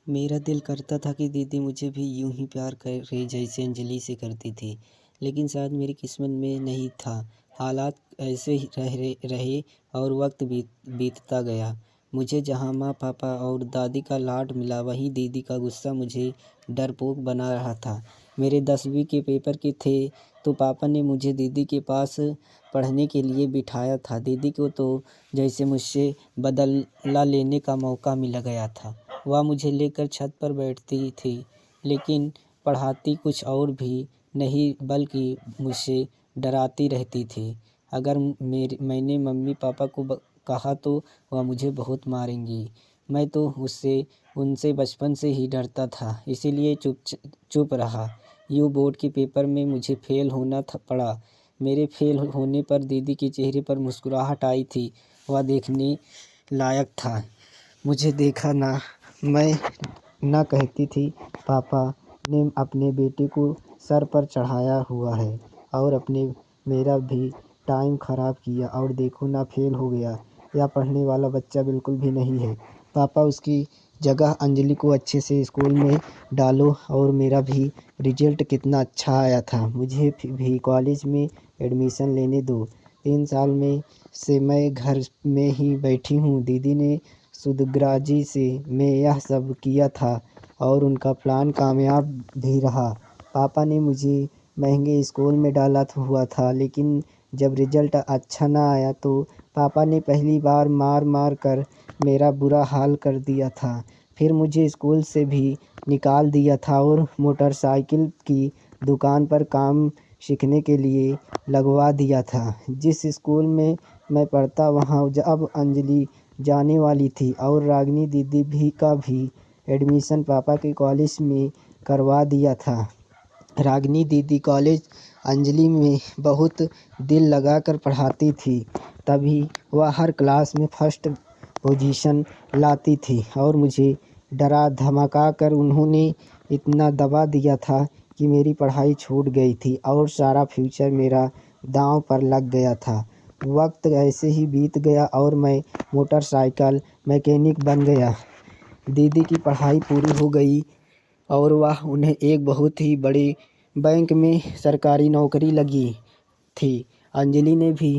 मेरा दिल करता था कि दीदी मुझे भी यूं ही प्यार करे जैसे अंजलि से करती थी, लेकिन शायद मेरी किस्मत में नहीं था। हालात ऐसे ही रहे और वक्त बीतता गया। मुझे जहाँ माँ पापा और दादी का लाड मिला, वहीं दीदी का गुस्सा मुझे डरपोक बना रहा था। मेरे 10वीं के पेपर के थे तो पापा ने मुझे दीदी के पास पढ़ने के लिए बिठाया था। दीदी को तो जैसे मुझसे बदला लेने का मौका मिल गया था। वह मुझे लेकर छत पर बैठती थी, लेकिन पढ़ाती कुछ और भी नहीं बल्कि मुझसे डराती रहती थी। अगर मैंने मम्मी पापा को कहा तो वह मुझे बहुत मारेंगी। मैं तो उनसे बचपन से ही डरता था, इसीलिए चुप रहा। बोर्ड के पेपर में मुझे फेल होना पड़ा। मेरे फेल होने पर दीदी के चेहरे पर मुस्कुराहट आई थी। वह देखने लायक था। मुझे देखा ना, मैं ना कहती थी पापा ने अपने बेटे को सर पर चढ़ाया हुआ है और मेरा भी टाइम ख़राब किया, और देखो ना फेल हो गया। या पढ़ने वाला बच्चा बिल्कुल भी नहीं है। पापा, उसकी जगह अंजलि को अच्छे से स्कूल में डालो। और मेरा भी रिजल्ट कितना अच्छा आया था, मुझे भी कॉलेज में एडमिशन लेने दो। 3 साल में से मैं घर में ही बैठी हूँ। दीदी ने सुदग्राजी से मैं यह सब किया था और उनका प्लान कामयाब भी रहा। पापा ने मुझे महंगे स्कूल में डाला हुआ था, लेकिन जब रिजल्ट अच्छा ना आया तो पापा ने पहली बार मार मार कर मेरा बुरा हाल कर दिया था। फिर मुझे स्कूल से भी निकाल दिया था और मोटरसाइकिल की दुकान पर काम सीखने के लिए लगवा दिया था। जिस स्कूल में मैं पढ़ता वहाँ अब अंजलि जाने वाली थी और रागिनी दीदी का भी एडमिशन पापा के कॉलेज में करवा दिया था। रागिनी दीदी कॉलेज अंजलि में बहुत दिल लगाकर पढ़ाती थी, तभी वह हर क्लास में फर्स्ट पोजीशन लाती थी और मुझे डरा धमका कर उन्होंने इतना दबा दिया था कि मेरी पढ़ाई छूट गई थी और सारा फ्यूचर मेरा दांव पर लग गया था। वक्त ऐसे ही बीत गया और मैं मोटरसाइकिल मैकेनिक बन गया। दीदी की पढ़ाई पूरी हो गई और वह उन्हें एक बहुत ही बड़े बैंक में सरकारी नौकरी लगी थी। अंजलि ने भी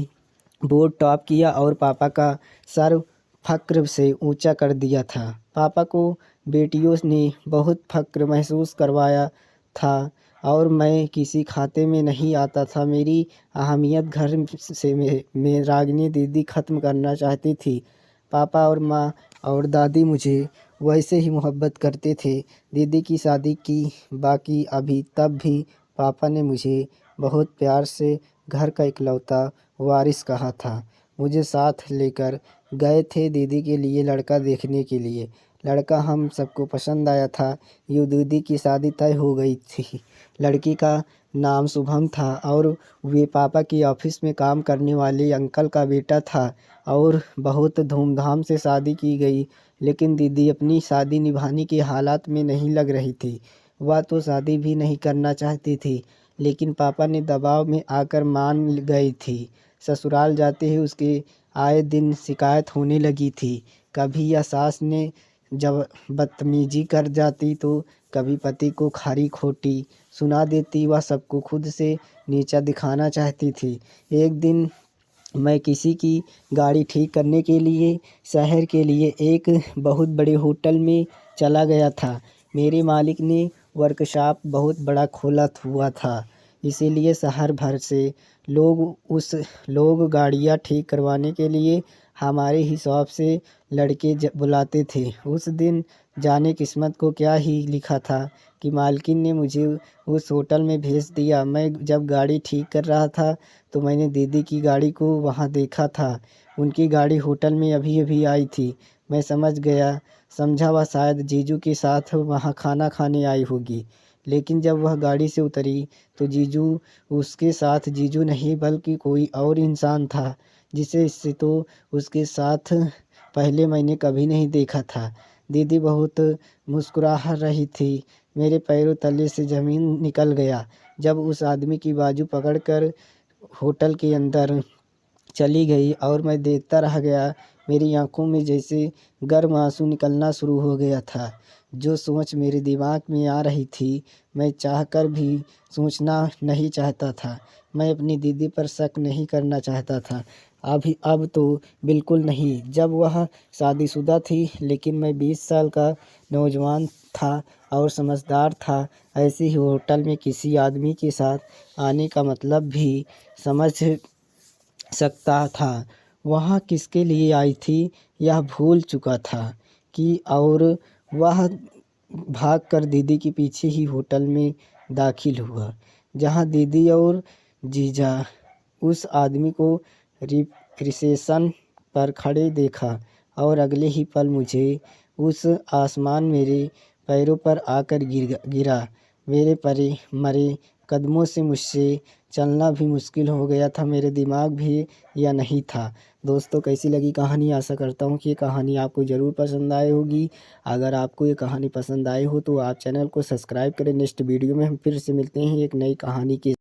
बोर्ड टॉप किया और पापा का सर फ़ख्र से ऊंचा कर दिया था। पापा को बेटियों ने बहुत फ़ख्र महसूस करवाया था और मैं किसी खाते में नहीं आता था। मेरी अहमियत घर से में रागिनी दीदी ख़त्म करना चाहती थी। पापा और माँ और दादी मुझे वैसे ही मोहब्बत करते थे। दीदी की शादी की बाकी अभी तब भी पापा ने मुझे बहुत प्यार से घर का इकलौता वारिस कहा था। मुझे साथ लेकर गए थे दीदी के लिए लड़का देखने के लिए। लड़का हम सबको पसंद आया था। दीदी की शादी तय हो गई थी। लड़की का नाम शुभम था और वे पापा की ऑफिस में काम करने वाले अंकल का बेटा था और बहुत धूमधाम से शादी की गई। लेकिन दीदी अपनी शादी निभाने के हालात में नहीं लग रही थी। वह तो शादी भी नहीं करना चाहती थी, लेकिन पापा ने दबाव में आकर मान गई थी। ससुराल जाते ही उसके आए दिन शिकायत होने लगी थी। कभी या सास ने जब बदतमीजी कर जाती तो कभी पति को खरी खोटी सुना देती। वह सबको खुद से नीचा दिखाना चाहती थी। एक दिन मैं किसी की गाड़ी ठीक करने के लिए शहर के लिए एक बहुत बड़े होटल में चला गया था। मेरे मालिक ने वर्कशॉप बहुत बड़ा खोला हुआ था, इसीलिए शहर भर से लोग गाड़ियाँ ठीक करवाने के लिए हमारे ही शॉप से लड़के बुलाते थे। उस दिन जाने किस्मत को क्या ही लिखा था कि मालकिन ने मुझे उस होटल में भेज दिया। मैं जब गाड़ी ठीक कर रहा था तो मैंने दीदी की गाड़ी को वहाँ देखा था। उनकी गाड़ी होटल में अभी अभी आई थी। मैं समझा वह शायद जीजू के साथ वहाँ खाना खाने आई होगी। लेकिन जब वह गाड़ी से उतरी तो उसके साथ जीजू नहीं बल्कि कोई और इंसान था, जिसे तो उसके साथ पहले मैंने कभी नहीं देखा था। दीदी बहुत मुस्कुरा रही थी। मेरे पैरों तले से ज़मीन निकल गया जब उस आदमी की बाजू पकड़कर होटल के अंदर चली गई और मैं देखता रह गया। मेरी आंखों में जैसे गर्म आंसू निकलना शुरू हो गया था। जो सोच मेरे दिमाग में आ रही थी, मैं चाहकर भी सोचना नहीं चाहता था। मैं अपनी दीदी पर शक नहीं करना चाहता था। अब तो बिल्कुल नहीं। जब वह शादीशुदा थी, लेकिन मैं 20 साल का नौजवान था और समझदार था। ऐसे ही होटल में किसी आदमी के साथ आने का मतलब भी समझ सकता था। वहाँ किसके लिए आई थी यह भूल चुका था कि और वह भागकर दीदी के पीछे ही होटल में दाखिल हुआ, जहाँ दीदी और जीजा उस आदमी को रिसेप्शन पर खड़े देखा और अगले ही पल मुझे उस आसमान मेरे पैरों पर आकर गिरा। मेरे परे मरे कदमों से मुझसे चलना भी मुश्किल हो गया था। मेरे दिमाग भी यह नहीं था। दोस्तों, कैसी लगी कहानी? आशा करता हूँ कि ये कहानी आपको ज़रूर पसंद आई होगी। अगर आपको ये कहानी पसंद आई हो तो आप चैनल को सब्सक्राइब करें। नेक्स्ट वीडियो में हम फिर से मिलते हैं एक नई कहानी के